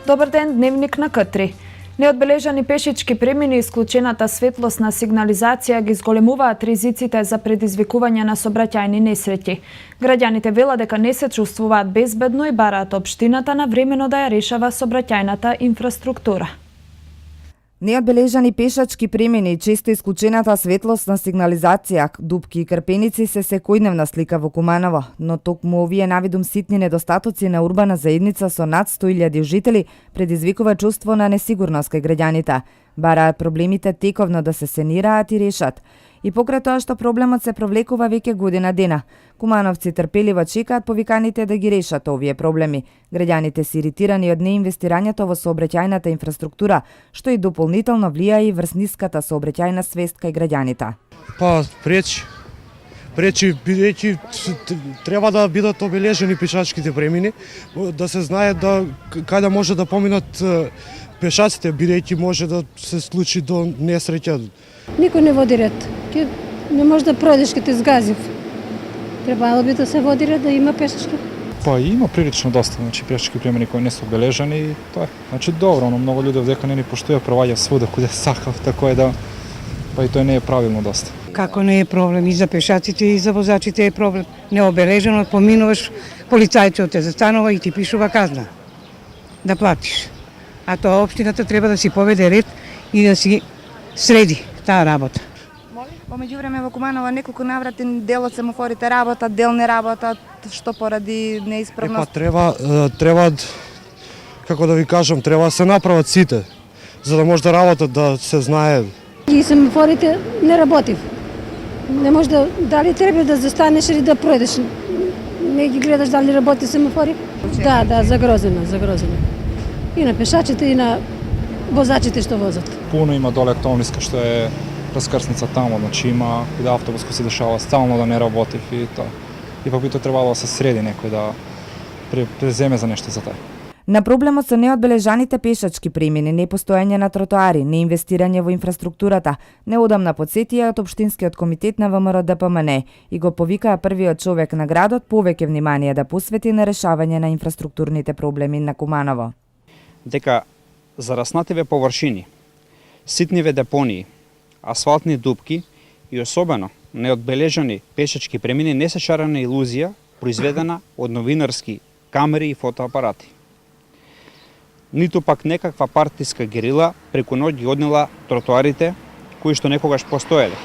Добар ден, дневник на К3. Неодбележани пешечки премини и исклучената светлосна сигнализација ги зголемуваат ризиците за предизвикување на сообраќајни несреќи. Граѓаните велат дека не се чувствуваат безбедно и бараат општината навремено да ја решава сообраќајната инфраструктура. Неодбележани пешачки премини и често исклучената светлосна сигнализација, дупки и крпеници се секојдневна слика во Куманово, но токму овие навидум ситни недостатоци на урбана заедница со над 100.000 жители предизвикува чувство на несигурност кај граѓаните. Бараат проблемите тековно да се сенираат и решат. И покрај тоа што проблемот се провлекува веќе година дена, кумановци трпеливо чекаат повиканите да ги решат овие проблеми. Граѓаните се иритирани од неинвестирањето во сообраќајната инфраструктура, што и дополнително влија и врз ниската сообраќајна свест кај граѓаните. Пречи бидејќи треба да бидат обележени пешачките премини, да се знае да каде може да поминат пешаците, бидејќи може да се случи до несреќа. Никој не води ред. Не може да пројдеш ке те згазив. Требало би да се води ред, да има пешачки. Има прилично доста, пешачки премини кои не се обележани и тоа е. Добро, но многу луѓе овдека не ни поштуја, проваѓа свуда куде сакав, така е да и тоа не е правилно доста. Како не е проблем и за пешаците и за возачите е проблем. Необележено поминуваш, полицајцот те застанува и ти пишува казна да платиш. А тоа општината треба да си поведе ред и да си среди таа работа. Помеѓу време во Куманово неколку наврати дел од семафорите работат, дел не работат, што поради неисправност. Треба како да ви кажам, треба да се направат сите за да може да работат, да се знае. И семафорите не работив. Не може дали треба да застанеш или да пројдеш. Не ги гледаш дали работи семафори? Да, загрозено. И на пешачите и на возачите што возат. Пуно има доле актуалниска што е раскрсница тамо, има каде автобус кој се дешава стално да не работи и тоа. Ипак би тоа требало да се среди некој да преземе за нешто за тоа. На проблемот со неодбележаните пешачки премини, непостојање на тротоари, неинвестирање во инфраструктурата, неодамна подсетија од Општинскиот комитет на ВМРО-ДПМН и го повикаа првиот човек на градот повеќе внимание да посвети на решавање на инфраструктурните проблеми на Куманово. Дека зараснативе површини, ситниве депонии, асфалтни дупки и особено неодбележани пешачки премини не се шарена илузија произведена од новинарски камери и фотоапарати. Ниту пак некаква партиска герила преку ноќ ги однела тротоарите кои што некогаш постоеле.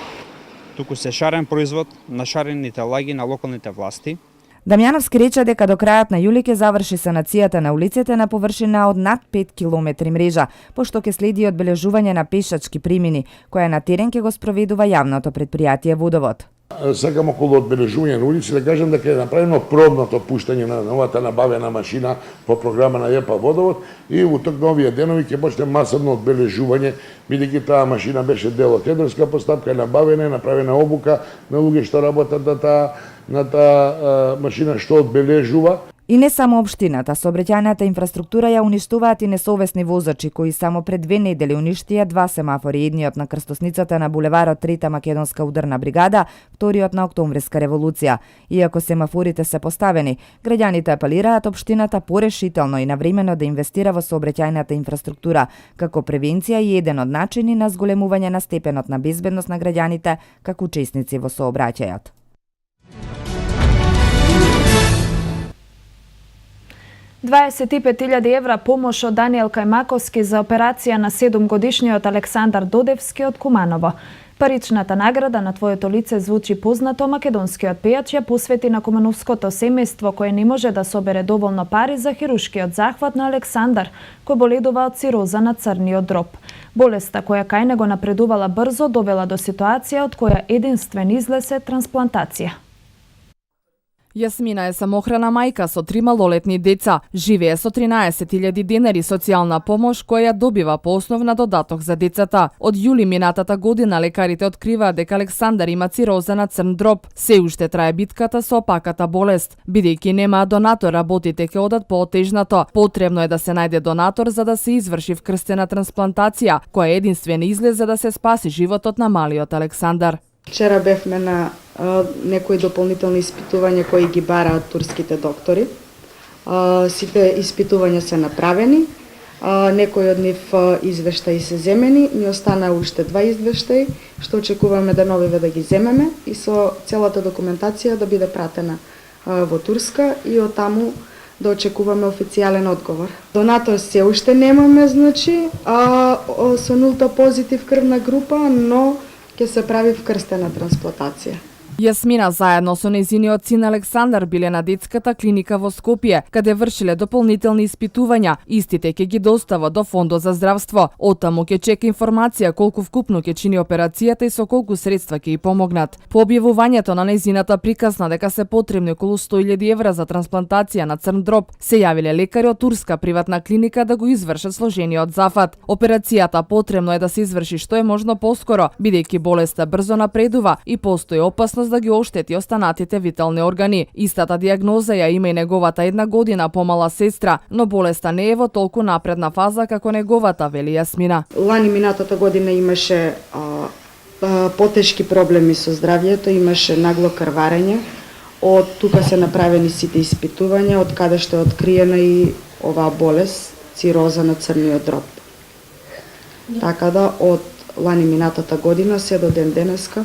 Туку се шарен производ на шарените лаги на локалните власти. Дамјановски рече дека до крајот на јули ќе заврши санацијата на улиците на површина од над 5 километри мрежа, пошто ќе следи одбележување на пешачки премини, која на терен ќе го спроведува јавното предпријатие Водовод. Сакам околу одбележување на улици да кажам дека е направено пробното пуштање на новата набавена машина по програма на ЕПА Водовод и во ток новија денови ќе почне масовно одбележување, бидејќи таа машина беше дел од тендерска постапка, набавена, направена обука на луѓе што работат на таа машина што одбележува. И не само општината, сообраќајната инфраструктура ја уништуваат и несовесни возачи кои само пред 2 недели уништија 2 семафори, едниот на крстосницата на булеварот 3-та македонска ударна бригада, вториот на Октомвриска револуција. Иако семафорите се поставени, граѓаните апелираат општината порешително и навремено да инвестира во сообраќајната инфраструктура, како превенција и еден од начини на зголемување на степенот на безбедност на граѓаните како учесници во сообраќајот. €25.000 помош од Даниел Кајмаковски за операција на 7-годишниот Александар Додевски од Куманово. Паричната награда на твоето лице звучи познато, македонскиот пејач ја посвети на кумановското семејство кое не може да собере доволно пари за хирушкиот захват на Александар, кој боледува од цироза на црниот дроб. Болеста која кај него напредувала брзо довела до ситуација од која единствен излез е трансплантација. Јасмина е самохрана мајка со 3 малолетни деца. Живее со 13.000 денари социјална помош која ја добива по основ на додаток за децата. Од јули минатата година лекарите откриваат дека Александар има цироза на црн дроб. Се уште трае битката со опаката болест. Бидејќи нема донатор, работите ќе одат поотежнато. Потребно е да се најде донатор за да се изврши вкрстена трансплантација, која е единствен излез за да се спаси животот на малиот Александар. Вчера бевме на некои дополнителни испитувања кои ги бараат турските доктори. Сите испитувања се направени. Некои од нив извештаи се земени, ни останаа уште 2 извештаи, што очекуваме деновиве да ги земеме и со целата документација да биде пратена во Турска и од таму да очекуваме официјален одговор. Донатор се уште немаме, значи, со нулта позитив крвна група, но ќе се прави вкрстена трансплантација. Јасмина заедно со нејзиниот син Александар биле на детската клиника во Скопје, каде вршиле дополнителни испитувања. Истите ќе ги достава до Фондот за здравство. Оттаму ќе чека информација колку вкупно ќе чини операцијата и со колку средства ќе ја помогнат. По објавувањето на нејзината приказна дека се потребни околу 100.000 евра за трансплантација на црн дроб, се јавиле лекари од турска приватна клиника да го извршат сложениот зафат. Операцијата потребно е да се изврши што е можно поскоро, бидејќи болеста брзо напредува и постои опасност да ги оштети останатите витални органи. Истата дијагноза ја има и неговата 1 година помала сестра, но болеста не е во толку напредна фаза како неговата, вели Јасмина. Лани минатата година имаше потешки проблеми со здравјето, имаше нагло крварење. Од тука се направени сите испитувања, од каде што е откриена и оваа болест, цироза на црниот дроб. Така да од лани минатата година се до ден денеска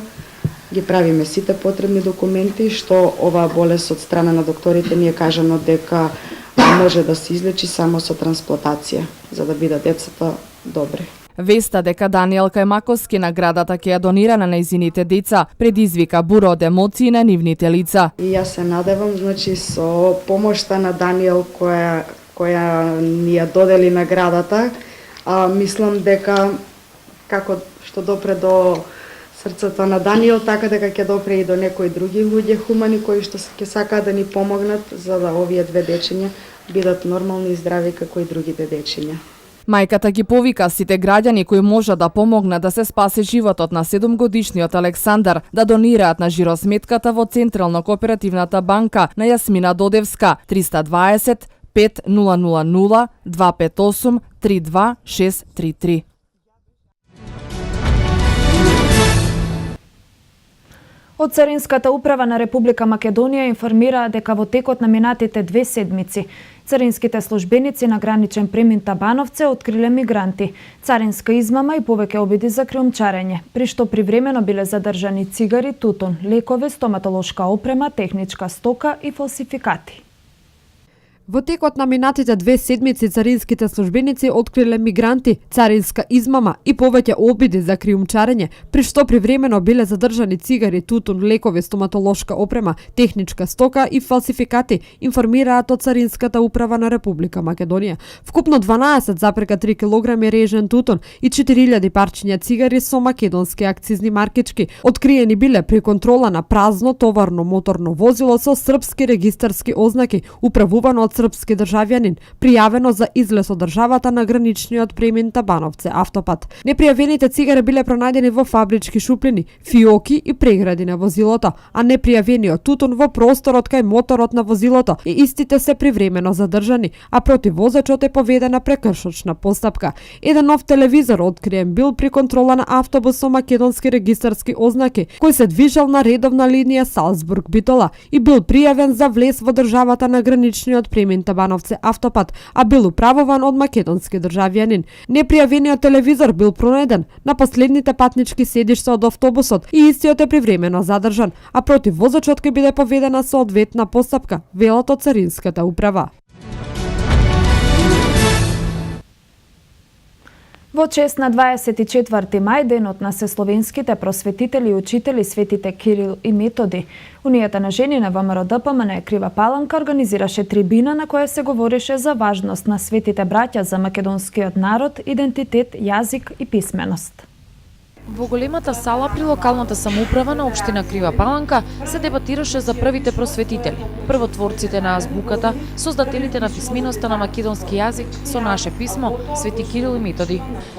ги правиме сите потребни документи, што оваа болест од страна на докторите ни е кажано дека може да се излечи само со трансплантација, за да бидат децата добри. Веста дека Даниел Кајмаковски наградата ќе ја донира на нејзините деца предизвика бура од емоции на нивните лица. И јас се надевам, значи, со помошта на Даниел која ни ја додели наградата, мислам дека како што допре до срцето на Даниел, така дека ќе допре и до некои други луѓе хумани кои што ќе сакаат да ни помогнат за да овие 2 дечиња бидат нормални и здрави како и другите дечиња. Мајката ги повика сите граѓани кои можат да помогнат да се спаси животот на 7-годишниот Александар да донираат на жиросметката во Централно кооперативната банка на Јасмина Додевска 320 5000 258 32633. Од Царинската управа на Република Македонија информира дека во текот на минатите 2 седмици царинските службеници на граничен премин Табановце откриле мигранти, царинска измама и повеќе обиди за криумчарење, при што привремено биле задржани цигари, тутун, лекови, стоматолошка опрема, техничка стока и фалсификати. Во текот на минатите 2 седмици царинските службеници откриле мигранти, царинска измама и повеќе обиди за криумчарење, при што привремено биле задржани цигари, тутун, лекови, стоматолошка опрема, техничка стока и фалсификати, информираат од Царинската управа на Република Македонија. Вкупно 12,3 кг режен тутун и 4000 парчиња цигари со македонски акцизни маркички откриени биле при контрола на празно товарно моторно возило со српски регистарски ознаки, управувано од српски државјанин, пријавено за излез од државата на граничниот премин Табановце автопат. Непријавените цигари биле пронајдени во фабрички шуплини, фиоки и прегради на возилото, а непријавениот тутун во просторот кај моторот на возилото и истите се привремено задржани, а против возачот е поведена прекршочна постапка. Еден нов телевизор откриен бил при контрола на автобус со македонски регистарски ознаки, кој се движел на редовна линија Салцбург-Битола и бил пријавен за влез во државата на граничниот премин Табановце автопат, а бил управуван од македонски државјанин. Непријавениот телевизор бил пронајден на последните патнички седишта од автобусот и истиот е привремено задржан, а против возачот ќе биде поведена соодветна постапка, велат од Царинската управа. Во чест на 24 мај, денот на сесловенските просветители и учители светите Кирил и Методи, Унијата на жени на ВМРО ДПМН Крива Паланка организираше трибина на која се говореше за важност на светите браќа за македонскиот народ, идентитет, јазик и писменост. Во големата сала при локалната самоуправа на општина Крива Паланка се дебатираше за првите просветители, првотворците на азбуката, создателите на писменоста на македонски јазик со наше писмо, Свети Кирил и Методи.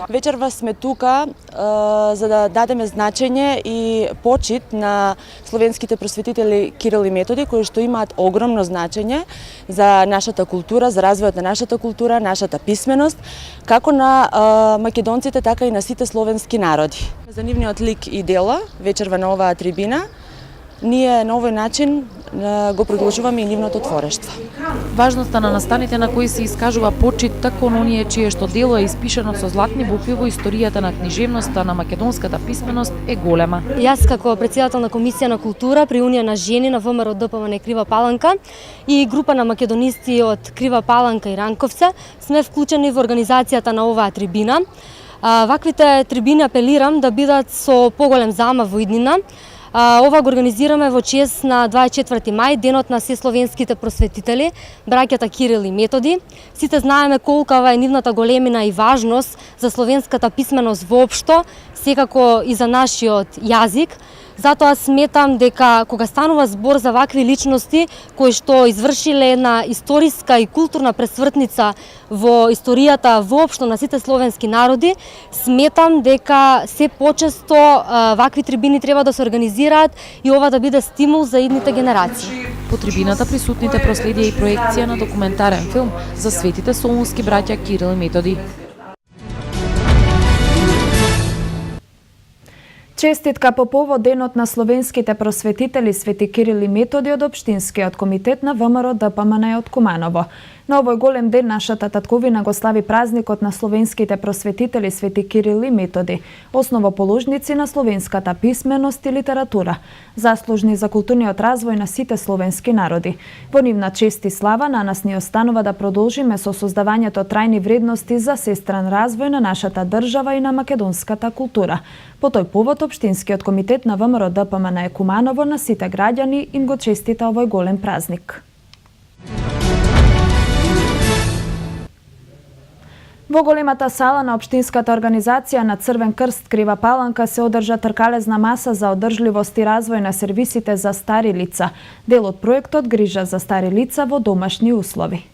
Вечерва сме тука за да дадеме значење и почит на словенските просветители Кирил и Методи, кои што имаат огромно значење за нашата култура, за развојот на нашата култура, нашата писменост, како на македонците, така и на сите словенски народи. За нивниот лик и дела, вечерва на оваа трибина, ние на овој начин го продолжуваме и нивното творештво. Важноста на настаните на кои се искажува почит кон оние чие што дело е испишано со златни букви во историјата на книжевноста на македонската писменост е голема. Јас како претседател на Комисија на култура при Унија на жени на ВМРО ДПМН Крива Паланка и група на македонисти од Крива Паланка и Ранковце сме вклучени во организацијата на оваа трибина. Ваквите трибини апелирам да бидат со поголем замав во иднина. Ова го организираме во чест на 24 мај, денот на сесловенските просветители, браќата Кирил и Методи. Сите знаеме колкава е нивната големина и важност за словенската писменост воопшто, секако и за нашиот јазик. Затоа сметам дека кога станува збор за вакви личности кои што извршиле една историска и културна пресвртница во историјата воопшто на сите словенски народи, сметам дека се почесто вакви трибини треба да се организираат и ова да биде стимул за идните генерации. По трибината присутните проследија и проекција на документарен филм за светите солунски браќа Кирил и Методи. Честитка по повод денот на словенските просветители Свети Кирил и Методи од Општинскиот комитет на ВМРО ДПМН од Куманово. На овој голем ден нашата татковина го слави празникот на словенските просветители Свети Кирил и Методи, основоположници на словенската писменост и литература, заслужни за културниот развој на сите словенски народи. Во нивна чест и слава на нас ни останува да продолжиме со создавањето трајни вредности за сестран развој на нашата држава и на македонската култура. По тој повод Општинскиот комитет на ВМРО ДПМН Куманово на сите граѓани им го честита овој голем празник. Во големата сала на Општинската организација на Црвен крст Крива Паланка се одржа тркалезна маса за одржливост и развој на сервисите за стари лица, дел од проектот Грижа за стари лица во домашни услови.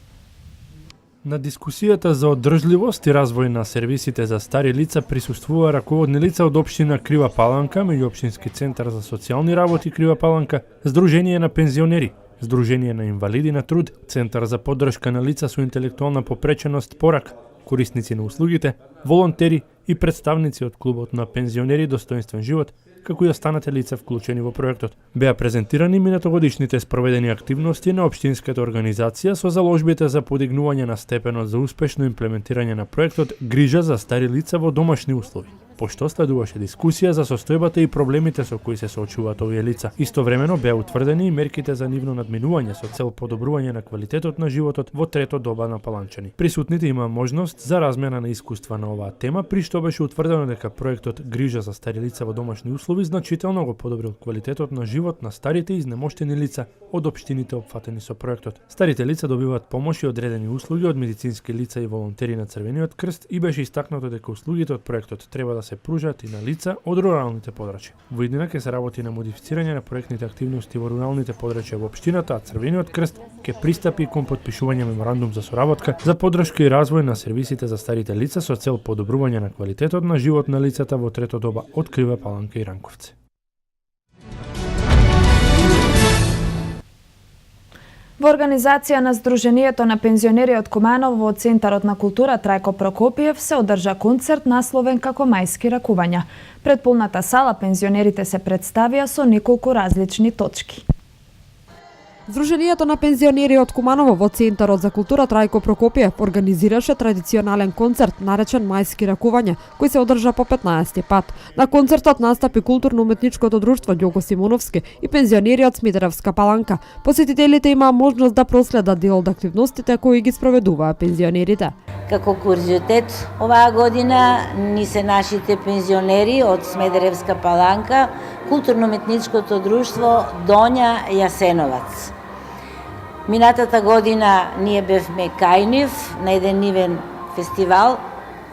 На дискусијата за одржливост и развој на сервисите за стари лица присуствува раководни лица од општина Крива Паланка, меѓуопштински центар за социјални работи Крива Паланка, Сдружение на пензионери, Сдружение на инвалиди на труд, Центар за поддршка на лица со интелектуална попреченост Порак, корисници на услугите, волонтери и представници од клубот на пензионери Достоинствен живот, како и останате лица вклучени во проектот. Беа презентирани минатогодишните спроведени активности на Општинската организација со заложбите за подигнување на степенот за успешно имплементирање на проектот Грижа за стари лица во домашни услови. Пошто следуваше дискусија за состојбата и проблемите со кои се соочуваат овие лица. Истовремено беа утврдени и мерките за нивно надминување со цел подобрување на квалитетот на животот во трето доба на Паланчани. Присутните има можност за размена на искуства на оваа тема, при што беше утврдено дека проектот Грижа за стари лица во домашни услови значително го подобрил квалитетот на живот на старите и изнемоштени лица од општините опфатени со проектот. Старите лица добиваат помош и одредени услуги од медицински лица и волонтери на Црвениот крст и беше истакнато дека услугите од проектот треба да се пружат и на лица од руралните подрачја. Во иднина ќе се работи на модифицирање на проектните активности во руралните подрачја во општината, а Црвениот крст ќе пристапи кон потпишување меморандум за соработка за поддршка и развој на сервисите за старите лица со цел подобрување на квалитетот на живот на лицата во трето доба од Крива Паланка и Ранковци. Во организација на Сдруженијето на пензионери од Куманово од Центарот на култура Трајко Прокопиев се одржа концерт насловен како Мајски ракувања. Пред полната сала пензионерите се представија со неколку различни точки. Сдруженијето на пензионери од Куманово во Центарот за култура Трајко Прокопиев организираше традиционален концерт наречен Мајски ракувања, кој се одржа по 15-ти пат. На концертот настапи културно-уметничкото друштво Ѓоко Симоновски и пензионери од Смитеревска Паланка. Посетителите имаа можност да проследат дел од активностите кои ги спроведуваа пензионерите. Како курзиотет оваа година ни се нашите пензионери од Смедеревска Паланка, културно-уметничкото друштво Донја Јасеновац. Минатата година ние бевме кај нив на еден нивен фестивал,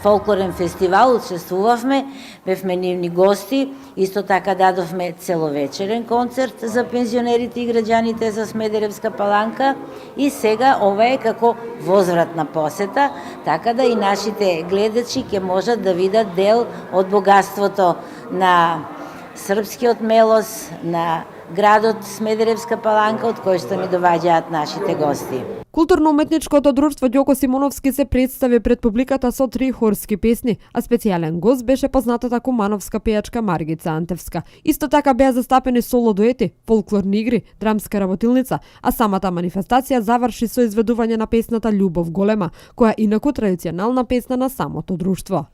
фолклорен фестивал, учествувавме, бевме нивни гости, исто така дадовме целовечерен концерт за пензионерите и граѓаните за Смедеревска Паланка и сега ова е како возвратна посета, така да и нашите гледачи ќе можат да видат дел од богатството на српскиот мелос, на градот Смедеревска Паланка, од кој што ни доваѓаат нашите гости. Културно-уметничкото друштво Ѓоко Симоновски се представи пред публиката со 3 хорски песни, а специјален гост беше познатата кумановска пејачка Маргица Антевска. Исто така беа застапени соло дуети, фолклорни игри, драмска работилница, а самата манифестација заврши со изведување на песната Љубов голема, која инаку традиционална песна на самото друштво.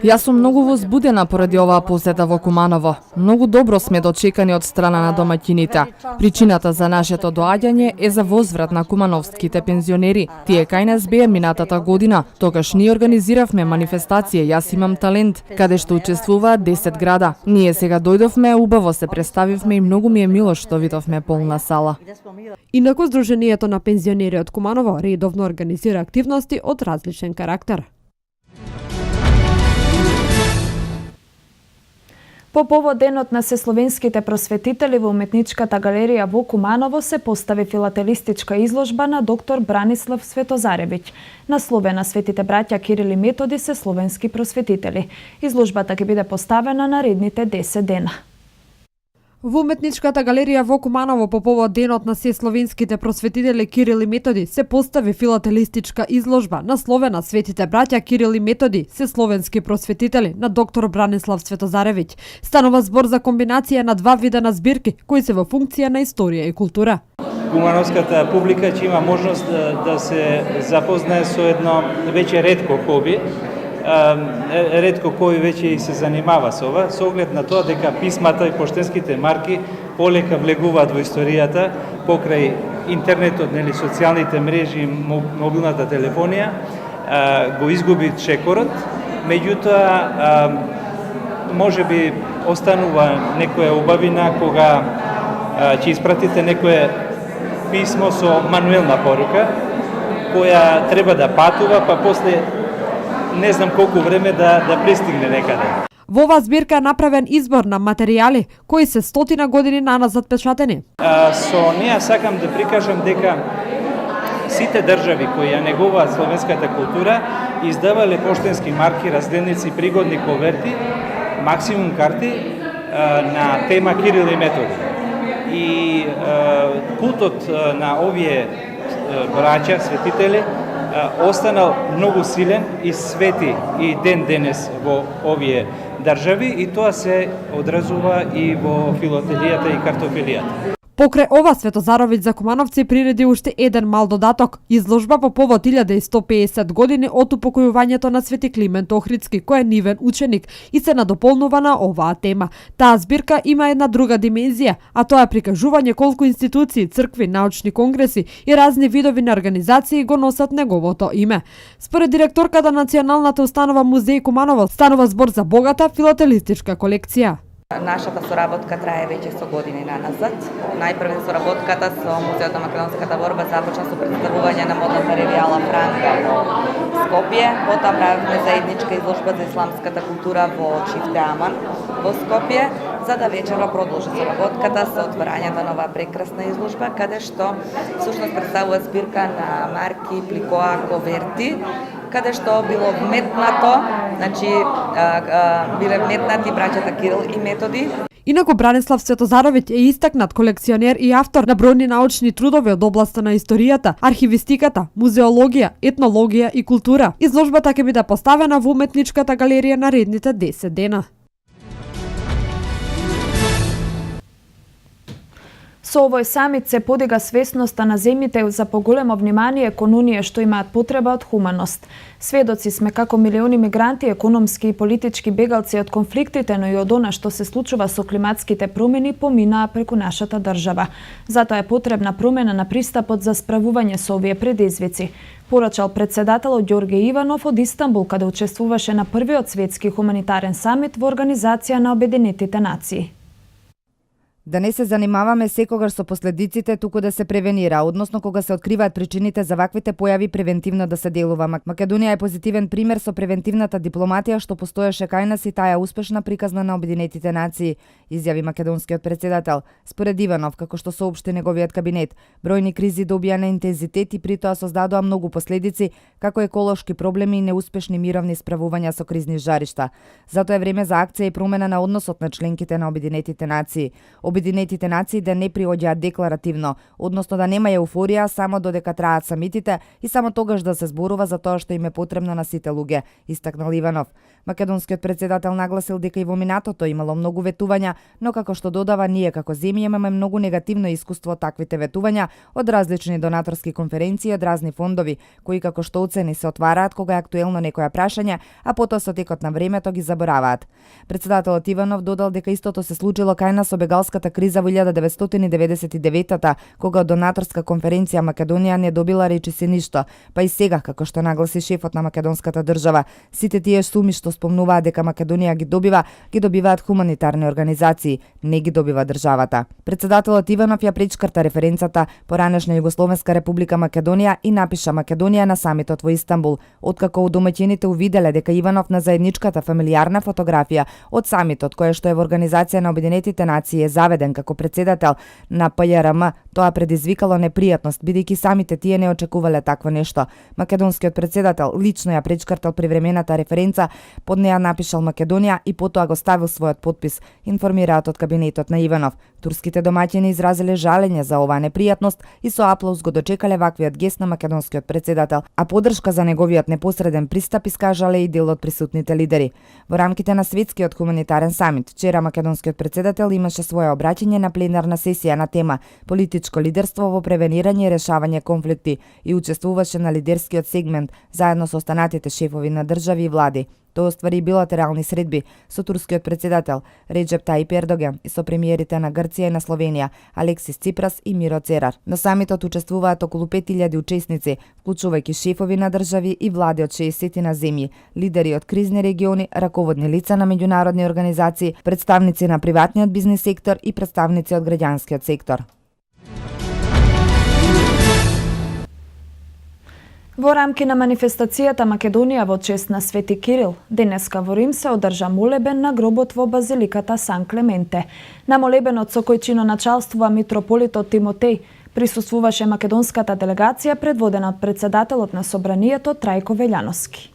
Јас сум многу возбудена поради оваа посета во Куманово. Многу добро сме дочекани од страна на домаќините. Причината за нашето доаѓање е за возврат на кумановските пензионери. Тие кај нас беа минатата година. Тогаш ние организиравме манифестација Јас имам талент, каде што учествуваат 10 града. Ние сега дојдовме, убаво се представивме и многу ми е мило што видовме полна сала. Инаку Сдруженијето на пензионери од Куманово редовно организира активности од различен карактер. По повод денот на сесловенските просветители во уметничката галерија во Куманово се постави филателистичка изложба на доктор Бранислав Светозаревиќ, насловена Светите браќа Кирил и Методи се словенски просветители. Изложбата ќе биде поставена наредните 10 дена. Во уметничката галерија во Куманово по повод денот на сесловенските просветители Кирил и Методи се постави филателистичка изложба насловена Светите браќа Кирил и Методи се словенски просветители на доктор Бранислав Светозаревиќ. Станува збор за комбинација на два вида на збирки кои се во функција на историја и култура. Кумановската публика ќе има можност да се запознае со едно веќе ретко хоби, ретко кој веќе и се занимава со ова, со оглед на тоа дека писмата и поштенските марки полека влегуваат во историјата покрај интернетот, нели, социјалните мрежи и мобилната телефонија, го изгуби чекорот, меѓутоа можеби останува некоја убавина кога ќе испратите некое писмо со мануелна порука, која треба да патува, па после не знам колку време да пристигне некаде. Во оваа збирка е направен избор на материјали кои се 100 години наназад печатени. Со неа сакам да прикажам дека сите држави кои ја негуваат словенската култура издавале поштенски марки, разделници, пригодни коверти, максимум карти на тема Кирил и Методи. И култот на овие браќа, светители, останал многу силен и свети и ден денес во овие држави и тоа се одразува и во филателијата и картофелијата. Покрај ова, Светозаровиќ за кумановци приреди уште еден мал додаток. Изложба по повод 1150 години од упокојувањето на Свети Климент Охридски, кој е нивен ученик и се надополнува на оваа тема. Таа збирка има една друга димензија, а тоа е прикажување колку институции, цркви, научни конгреси и разни видови на организации го носат неговото име. Според директорката на Националната установа Музеј Куманово, станува збор за богата филателистичка колекција. Нашата соработка трае веќе со години наназад. Најпрвен соработката со Музеот на македонската борба започна со представување на модната ревија Ала Франка во Скопје. Потоа правевме заедничка изложба за исламската култура во Чифте Аман во Скопје, за да вечерва продолжи соработката со отворањето на оваа прекрасна изложба, каде што всушност представува збирка на марки, пликоа, коверти, каде што било вметнато, значи биле вметнати браќата Кирил и Методи. Инаку Бранислав Светозаровиќ е истакнат колекционер и автор на бројни научни трудови од областа на историјата, архивистиката, музеологија, етнологија и култура. Изложбата ќе биде поставена во уметничката галерија наредните 10 дена. Со овој самит се подига свесноста на земјите за поголемо внимание кон оние што имаат потреба од хуманост. Сведоци сме како милиони мигранти, економски и политички бегалци од конфликтите, но и од она што се случува со климатските промени поминаа преку нашата држава. Затоа е потребна промена на пристапот за справување со овие предизвици, порачал председателот Ѓорге Иванов од Истанбул, каде учествуваше на првиот светски хуманитарен самит во Организација на Обединетите нации. Да не се занимаваме секогаш со последиците, туку да се превенира, односно кога се откриваат причините за ваквите појави превентивно да се делува. Македонија е позитивен пример со превентивната дипломатија што постоеше кај нас и таа е успешна приказна на Обединетите нации, изјави македонскиот председател. Според Иванов, како што соопшти неговиот кабинет, бројни кризи добија на интензитет и притоа создадоа многу последици, како еколошки проблеми и неуспешни мировни справувања со кризни жаришта. Затоа е време за акција и промена на односот на членките на Обединетите нации. Обединетите нации да не приоѓаат декларативно, односно да нема еуфорија само додека траат самитите и само тогаш да се зборува за тоа што им е потребно на сите луѓе, истакнал Иванов. Македонскиот председател нагласил дека и во минатото имало многу ветувања, но како што додава, ние како земја имаме многу негативно искуство од таквите ветувања од различни донаторски конференции од разни фондови, кои како што оцени се отвараат кога е актуелно некоја прашање, а потоа со текот на времето ги забораваат. Председателот Иванов додал дека истото се случило кај нас со бегалската криза во 1999-та, кога од донаторска конференција Македонија не добила речиси ништо, па и сега, како што нагласи шефот на македонската држава, сите тие суми што спомнуваат дека Македонија ги добиваат хуманитарни организации, не ги добива државата. Председателот Иванов ја пречкрта референцата поранешна Југословенска република Македонија и напиша Македонија на самитот во Истанбул, откако удомаќините увиделе дека Иванов на заедничката фамилиарна фотографија од самитот која што е во Организација на Обединетите нации е заведен како председател на ПЈРМ, тоа предизвикало непријатност, бидејќи самите тие не очекувале такво нешто. Македонскиот председател лично ја пречкртал привремената референца, под неја напишал Македонија и потоа го ставил својот подпис, информираат од кабинетот на Иванов. Турските домаќини изразиле жалење за оваа непријатност и со аплауз го дочекале ваквиот гест на македонскиот председател, а поддршка за неговиот непосреден пристап искажале и дел од присутните лидери. Во рамките на светскиот хуманитарен самит, вчера македонскиот председател имаше свое обраќање на пленарна сесија на тема политичко лидерство во превенирање и решавање конфликти и учествуваше на лидерскиот сегмент заедно со останатите шефови на држави и влади. Тој оствари билатерални средби со турскиот председател Реджеп Тајип Ердоган и со премиерите на Грција и на Словенија Алексис Ципрас и Миро Церар. На самитот учествуваат околу 5000 учесници, вклучувајќи шефови на држави и влади од 60 на земји, лидери од кризни региони, раководни лица на меѓународни организации, представници на приватниот бизнис сектор и представници од граѓанскиот сектор. Во рамки на манифестацијата Македонија во чест на Свети Кирил, денеска во Рим се одржа молебен на гробот во базиликата Сан Клементе. На молебенот со кој чиноначалствува митрополитот Тимотеј, присуствуваше македонската делегација предводена од председателот на собранието Трајко Велјановски.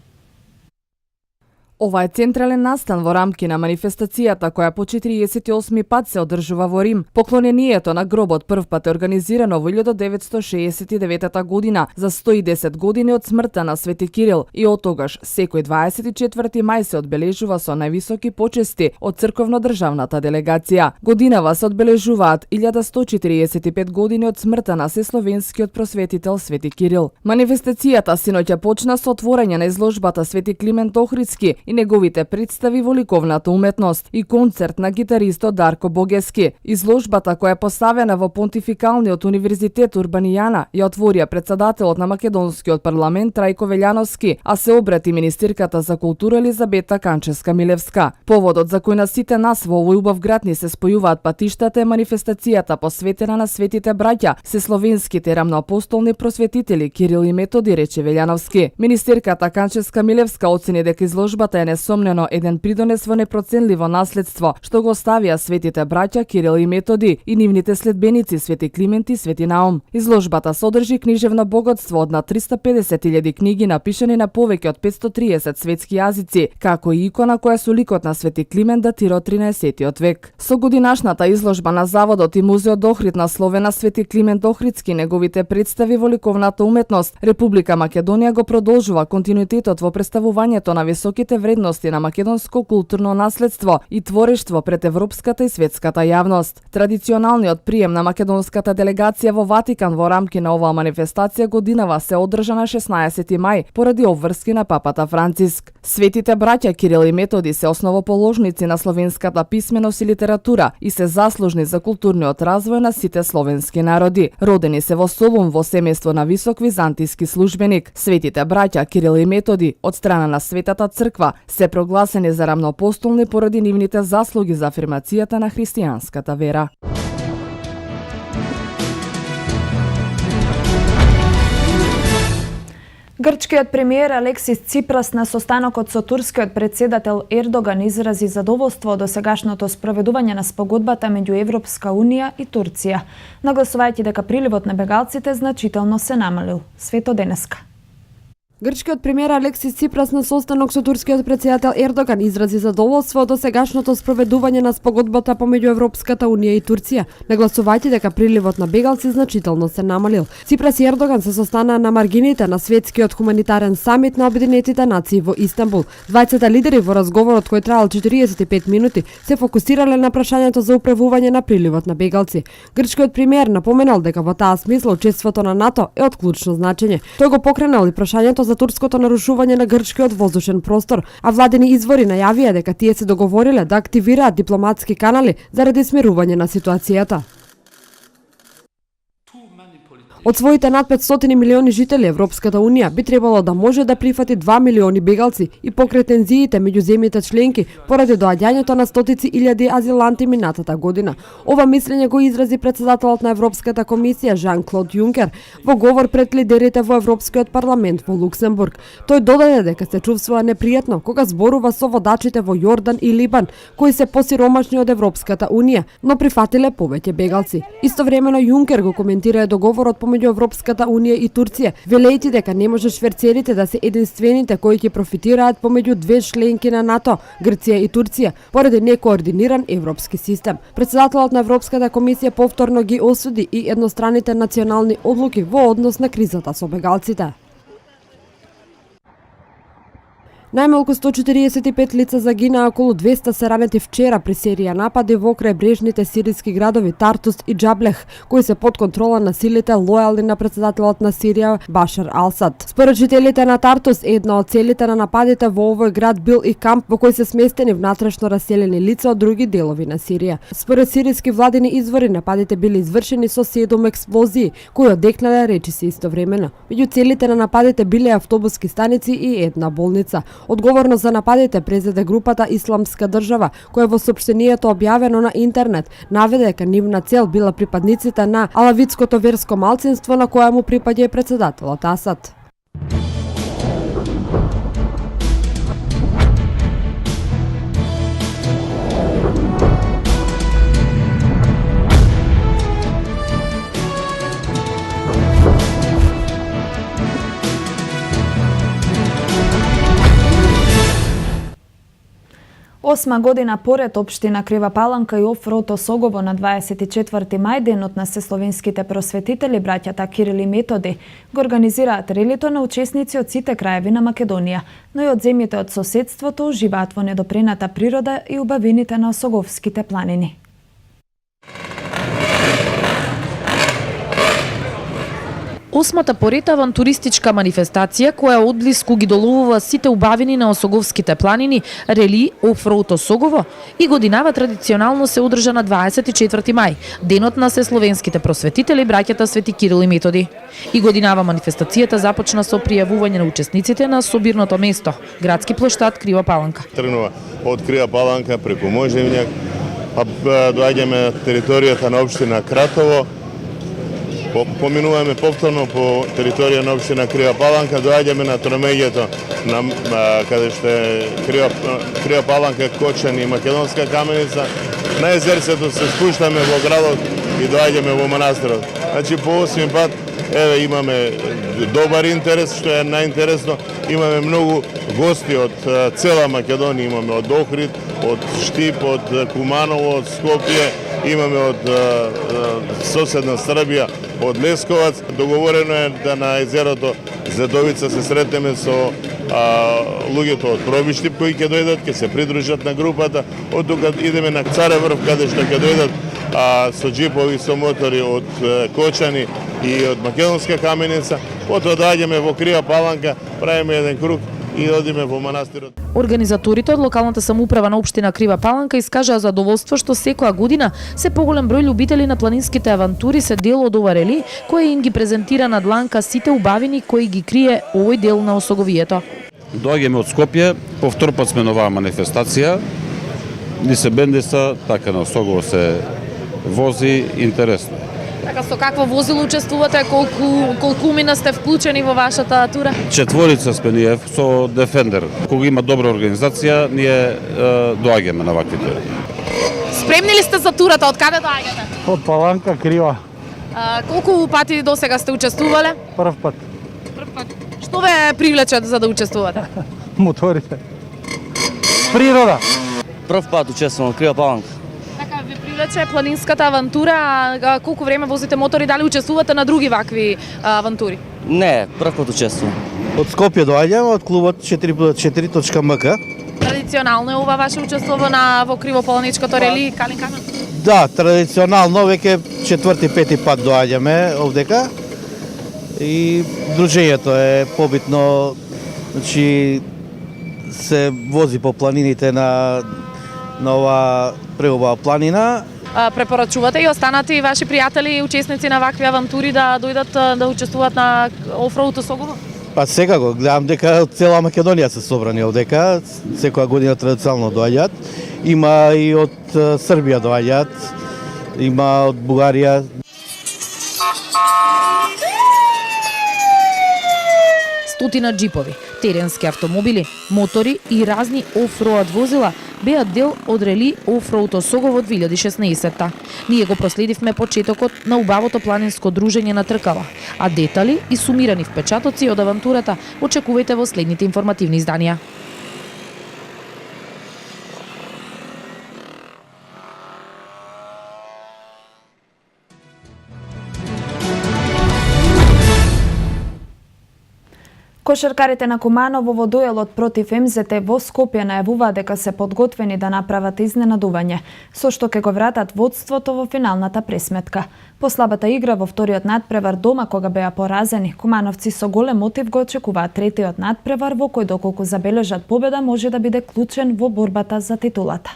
Ова е централен настан во рамки на манифестацијата која по 48 пат се одржува во Рим. Поклонението на гробот прв пат е организирано во 1969 година за 110 години од смртта на Свети Кирил и од тогаш секој 24 мај се одбележува со највисоки почести од црковно-државната делегација. Годинава се одбележуваат 1145 години од смртта на сесловенскиот просветител Свети Кирил. Манифестацијата синоќа почна со отворање на изложбата Свети Климент Охридски и неговите представи во ликовната уметност и концерт на гитаристот Дарко Богески. Изложбата која е поставена во Понтификалниот универзитет Урбанијана ја отворија председателот на македонскиот парламент Трајко Велјановски, а се обрати министерката за култура Елизабета Канчевска-Милевска. Поводот за кој на сите нас во овој убав град ни се спојуваат патиштата е манифестацијата посветена на светите браќа, сесловенските рамноапостолни просветители Кирил и Методи, рече Велјановски. Министерката Канчевска-Милевска оцени дека изложбата е несомнено еден придонес во непроценливо наследство што го оставија светите браќа Кирил и Методи и нивните следбеници Свети Климент и Свети Наум. Изложбата содржи книжевно богатство од над 350.000 книги напишани на повеќе од 530 светски јазици, како и икона која со ликот на Свети Климент датира од 13 век. Со годинашната изложба на Заводот и Музеот Охрид насловена Свети Климент Охридски, неговите представи во ликовната уметност, Република Македонија го продолжува континуитетот во представувањето на високите вредности на македонско културно наследство и творештво пред европската и светската јавност. Традиционалниот прием на македонската делегација во Ватикан во рамки на оваа манифестација годинава се одржа на 16 мај поради обврски на папата Франциск. Светите браќа Кирил и Методи се основоположници на словенската писменост и литература и се заслужни за културниот развој на сите словенски народи. Родени се во Солун во семејство на висок византиски службеник. Светите браќа Кирил и Методи од страна на Светата црква се прогласени за рамноапостолни поради нивните заслуги за афирмацијата на христијанската вера. Грчкиот премиер Алексис Ципрас на состанокот со турскиот председател Ердоган изрази задоволство од досегашното спроведување на спогодбата меѓу Европска Унија и Турција, нагласувајќи дека приливот на бегалците значително се намалил. Свето денеска. Грчкиот премиер Алексис Ципрас на состанок со турскиот претседател Ердоган изрази задоволство од досегашното спроведување на спогодбата помеѓу Европската унија и Турција, нагласувајќи дека приливот на бегалци значително се намалил. Ципрас и Ердоган се состанаа на маргините на светскиот хуманитарен самит на Обединетите нации во Истанбул. Двајцата лидери во разговорот кој траел 45 минути се фокусирале на прашањето за управување на приливот на бегалци. Грчкиот премиер напоменал дека во таа смисла учеството на НАТО е од клучно значење. Тој го покренал и прашањето за турското нарушување на грчкиот воздушен простор, а владени извори најавија дека тие се договориле да активираат дипломатски канали заради смирување на ситуацијата. Од своите над 500 милиони жители, Европската Унија би требало да може да прифати 2 милиони бегалци и покрај тензиите меѓу земјите членки поради доаѓањето на стотици илјади азиланти минатата година. Ова мислење го изрази претседателот на Европската комисија Жан-Клод Јункер во говор пред лидерите во Европскиот парламент во Луксембург. Тој додаде дека се чувствува непријатно кога зборува со водачите во Јордан и Либан, кои се посиромашни од Европската Унија, но прифатиле повеќе бегалци. Истовремено Јункер го коментира договорот помеѓу Европската Унија и Турција, велејќи дека не може шверцерите да се единствените кои ќе профитираат помеѓу две членки на НАТО, Грција и Турција, поради некоординиран европски систем. Претседателот на Европската комисија повторно ги осуди и едностраните национални одлуки во однос на кризата со бегалците. Најмалку 145 лица загинаа, околу 200 се ранети вчера при серија напади во крајбрежните сириски градови Тартус и Џаблех, кои се под контрола на силите лојални на претседателот на Сирија Башар Ал-Сад. Според жителите на Тартус, една од целите на нападите во овој град бил и камп во кој се сместени внатрешно раселени лица од други делови на Сирија. Според сириски владини извори, нападите били извршени со 7 експлозии, кои одекнале речиси истовремено. Меѓу целите на нападите биле автобуски станици и една болница. Одговорно за нападите презеде групата Исламска држава, која во сопштенијето објавено на интернет наведе дека нивна цел била припадниците на алавитското верско малцинство на која му припаѓа и претседателот Асад. Осма година поред општина Крива Паланка и Офрот Осогово на 24 мај, денот на сесловенските просветители, браќата Кирил и Методи, го организираат релито на учесници од сите краеви на Македонија, но и од земјите од соседството уживаат во недопрената природа и убавините на Осоговските планини. Осмата поред авантуристичка манифестација која одблиску ги доловува сите убавини на Осоговските планини, Рели Офроуд Осогово, и годинава традиционално се одржа на 24 мај, денот на сесловенските просветители, браќата Свети Кирил и Методи. И годинава манифестацијата започна со пријавување на учесниците на собирното место, градски плоштад Крива Паланка. Тргнува од Крива Паланка преку Можевњак, па доаѓаме на територијата на општина Кратово, поминуваме повторно по територија на општина Крива Паланка, доаѓаме на тромеѓето на каде што е Крива Паланка, Кочани и Македонска каменица. На езерцето се спуштаме во градот и доаѓаме во манастирот. Значи по 8 пат еве имаме добар интерес, што е најинтересно, имаме многу гости од цела Македонија, имаме од Охрид, од Штип, од Куманово, од Скопје, имаме од соседна Србија, од Лесковац. Договорено е да на езерото Зедовица се сретнеме со луѓето од Пробиштип кои ќе дојдат, ќе се придружат на групата. Од тука идеме на Цареврв, каде што ќе дојдат со джипови, со мотори од Кочани и од Македонска каменица. Потоа доаѓаме во Крива Паланка, правиме еден круг и одиме во манастирот. Организаторите од локалната самоуправа на општина Крива Паланка искажаа задоволство што секоја година се поголем број љубители на планинските авантури се дел од ова рели, кој им ги презентира на дланка сите убавини кои ги крие овој дел на Осоговието. Доаѓаме од Скопје, повтор пат сме на оваа манифестација. Ни се бендиса, така на Осогово се вози, интересно. Така, со какво возило учествувате, колку умина сте вклучени во вашата тура? 4 сме ние со Defender. Кога има добра организација, ние доаѓаме на вакви тури. Спремни ли сте за турата? Од каде доаѓате? Од Паланка, Крива. Колку пати до сега сте учествувале? Прв пат. Што ве привлече за да учествувате? Моторите. Природа. Прв пат учествувам во Крива Паланка. Така ви привлече планинската авантура, а колку време возите мотори, дали учествувате на други вакви авантури? Не, прв пат учествувам. Од Скопје доаѓам, од клубот 4x4.mk. Традиционално е ова ваше учество во Кривополаничкото рели Калин Камен? Да, традиционално веќе 4-5 пат доаѓаме овдека. И дружењето е побитно, значи се вози по планините на ова преубава планина. Препорачувате и останати ваши пријатели и учесници на вакви авантури да дојдат да учествуваат на офроуд Согово? Па секако, гледам дека од цела Македонија се собрани овдека, секоја година традиционално доаѓаат. Има и од Србија доаѓаат, има од Бугарија. Стотина джипови, теренски автомобили, мотори и разни офроад возила беа дел од рели Офроуд Согово 2016. Ние го проследивме почетокот на убавото планинско дружење на тркала, а детали и сумирани впечатоци од авантурата очекувајте во следните информативни изданија. Кошаркарите на Куманово во дуелот против МЗТ во Скопје најавуваа дека се подготвени да направат изненадување, со што ќе го вратат водството во финалната пресметка. По слабата игра во вториот надпревар дома кога беа поразени, кумановци со голем мотив го очекуваат третиот надпревар во кој доколку забележат победа може да биде клучен во борбата за титулата.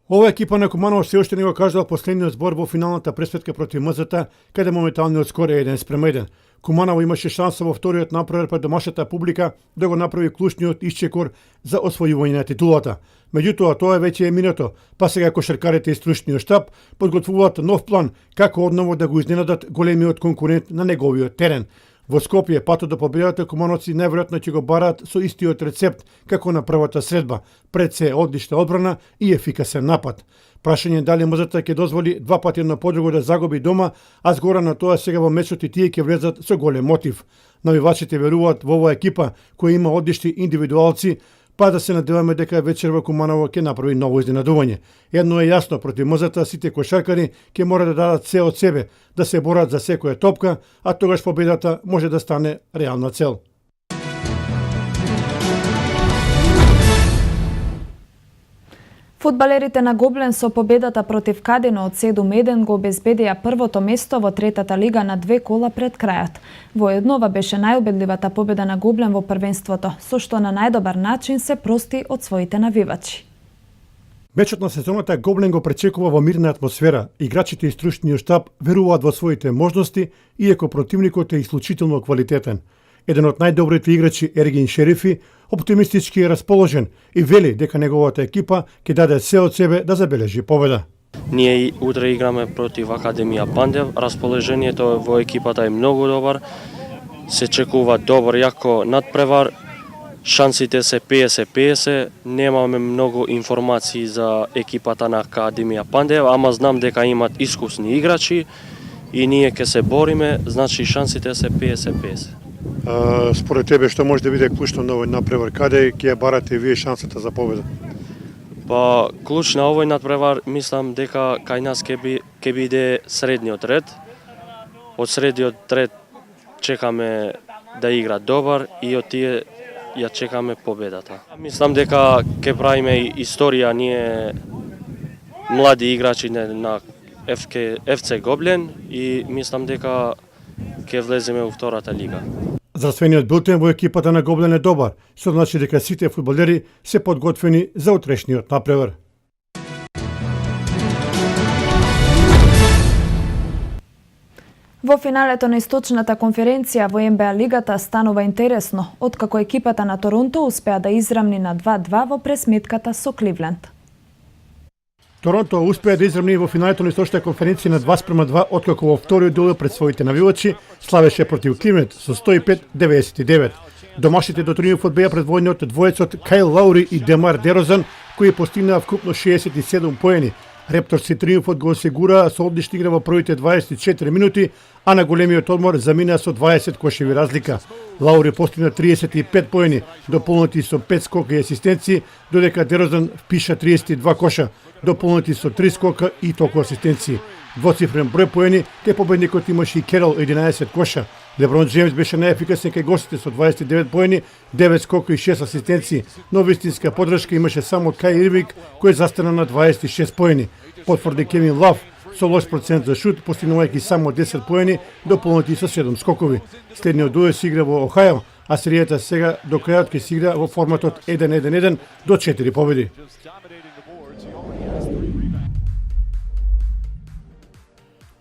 Ова екипа на Куманово се уште не го кажала последниот збор во финалната пресветка против МЗТ, каде моменталниот скор е 1:1. Куманово имаше шанса во вториот надпревар пред домашната публика да го направи клучниот исчекор за освојување на титулата. Меѓутоа, тоа веќе е минато, па сега кошаркарите и стручниот штаб подготвуваат нов план како одново да го изненадат големиот конкурент на неговиот терен. Во Скопје патот до победата кумановци најверојатно ќе го бараат со истиот рецепт како на првата средба, пред се одлична одбрана и ефикасен напад. Прашање дали МЗТ ќе дозволи два пати на подруго да загуби дома, а згора на тоа сега во мечот и тие ќе влезат со голем мотив. Навивачите веруваат во оваа екипа која има одлични индивидуалци, па да се надеваме дека вечер во Куманово ќе направи ново изненадување. Едно е јасно, против МЗТ сите кошаркари ќе мора да дадат се од себе, да се борат за секоја топка, а тогаш победата може да стане реална цел. Фудбалерите на Гоблен со победата против Кадино од 7-1 го обезбедија првото место во третата лига на 2 кола пред крајот. Воеднова беше најубедливата победа на Гоблен во првенството, со што на најдобар начин се прости од своите навивачи. Мечот на сезоната Гоблен го пречекува во мирна атмосфера. Играчите и стручниот штаб веруваат во своите можности, иако противникот е исклучително квалитетен. Еден од најдобрите играчи Ергин Шерифи оптимистички е расположен и вели дека неговата екипа ќе даде се од себе да забележи победа. Ние утре играме против Академија Пандев. Расположението во екипата е многу добар. Се чекува добар, јако надпревар. Шансите се 50-50. Немаме многу информации за екипата на Академија Пандев, ама знам дека имат искусни играчи и ние ќе се бориме, значи шансите се 50-50. Според тебе што може да биде клучно на овој надпревар? Каде ќе ја барате вие шансата за победа? Па клуч на овој надпревар мислам дека кај нас ќе биде средниот ред. Од средниот ред чекаме да игра добар и од тие ја чекаме победата. Мислам дека ќе правиме историја ние млади играчи на ФЦ Гоблен и мислам дека ќе влеземе во втората лига. Здравствениот билтен во екипата на Гоблен е добар, што значи дека сите фудбалери се подготвени за утрешниот надпревар. Во финалето на источната конференција во НБА лигата станува интересно, откако екипата на Торонто успеа да израмни на 2-2 во пресметката со Кливленд. Торонто успеа да израмни во финалето на источната конференција на 2:2, откако во вториот дуел пред своите навивачи славеше против Кливленд со 105-99. Домашните до триумфот беа предводени од двоецот Кайл Лаури и Демар Дерозан, кои постигнаа вкупно 67 поени, Репторси триумфот го осигура со одлична игра во првите 24 минути, а на големиот одмор замина со 20 кошеви разлика. Лаури постигна 35 поени, дополнети со 5 скока и асистенции, додека Дерозан впиша 32 коша, дополнети со 3 скока и толку асистенции. Двоцифрен број поени, ке победникот имаше и Керол 11 коша. Леброн Джеймс беше најефикасен кај гостите со 29 поени, 9 скока и 6 асистенции, но вистинска подршка имаше само од Кај Ирвинг, кој застана на 26 поени. Потврди Кевин Лав со лош процент за шут, постигнувајќи само 10 поени, дополнети со 7 скокови. Следниот дуел се игра во Охајо, а серијата сега до крајот ќе се игра во форматот 1-1-1 до 4 победи.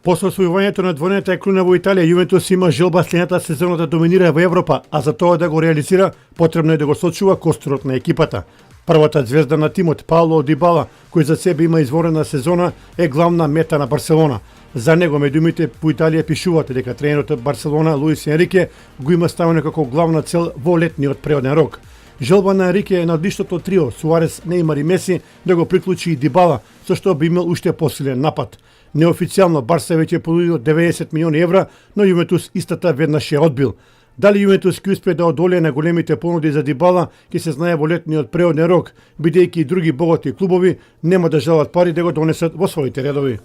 После освојувањето на двојната клуна во Италија, Јувентус има желба следната сезона да доминира во Европа, а за тоа да го реализира, потребно е да го сочува костурот на екипата. Првата звезда на тимот, Пауло Дибала, кој за себе има изворена сезона, е главна мета на Барселона. За него медиумите по Италија пишуваат дека тренерот Барселона Луис Енрике го има ставено како главна цел во летниот преоден рок. Желба на Енрике е на одличното трио Суарес, Неймар и Меси да го приклучи и Дибала, со што би имал уште посилен напад. Неофицијално Барса веќе понудил 90 милиони евра, но Јувентус истата веднаш ја одбил. Дали Јувентус ќе успее да одолее на големите понуди за Дибала, ќе се знае во летниот преоден рок, бидејќи и други богати клубови нема да желат пари да го донесат во своите редови.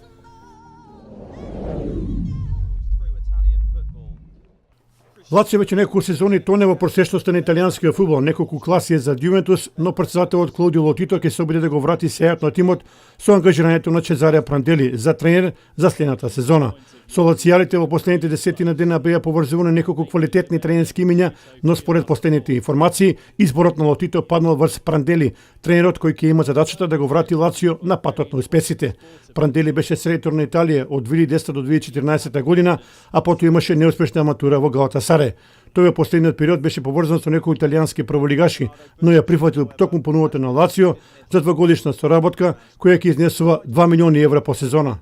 Лацио веќе неколку сезони тоне во просечноста на италијанскиот фудбал, неколку класи е за Јувентус, но претседателот Клаудио Лотито ќе се обиде да го врати сејат на тимот со ангажирањето на Чезаре Прандели за тренер за следната сезона. Со лацијарите во последните 10 дена беа поврзувани неколку квалитетни тренерски имиња, но според последните информации, изборот на Лотито паднал врз Прандели, тренерот кој ќе има задачата да го врати Лацио на патот на успесите. Прандели беше селектор на Италија од 2010 до 2014 година, а потоа имаше неуспешна матура во Галатасарај. Тој во последниот период беше поврзан со некои италијански прволигаши, но ја прифатил токму понудата на Лацио за двогодишна соработка која ќе изнесува 2 милиони евра по сезона.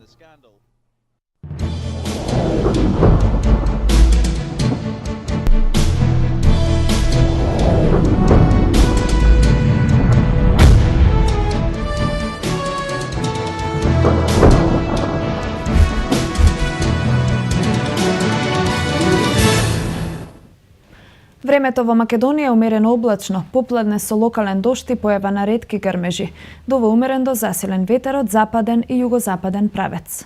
Времето во Македонија е умерено облачно, попладне со локален дожд и појава на ретки грмежи. Дува умерен до засилен ветер од западен и југозападен правец.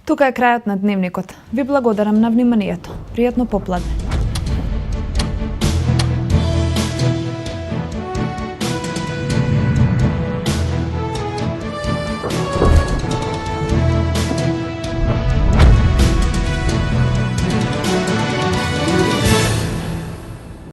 Тука е крајот на дневникот. Ви благодарам на вниманието. Пријатно попладне.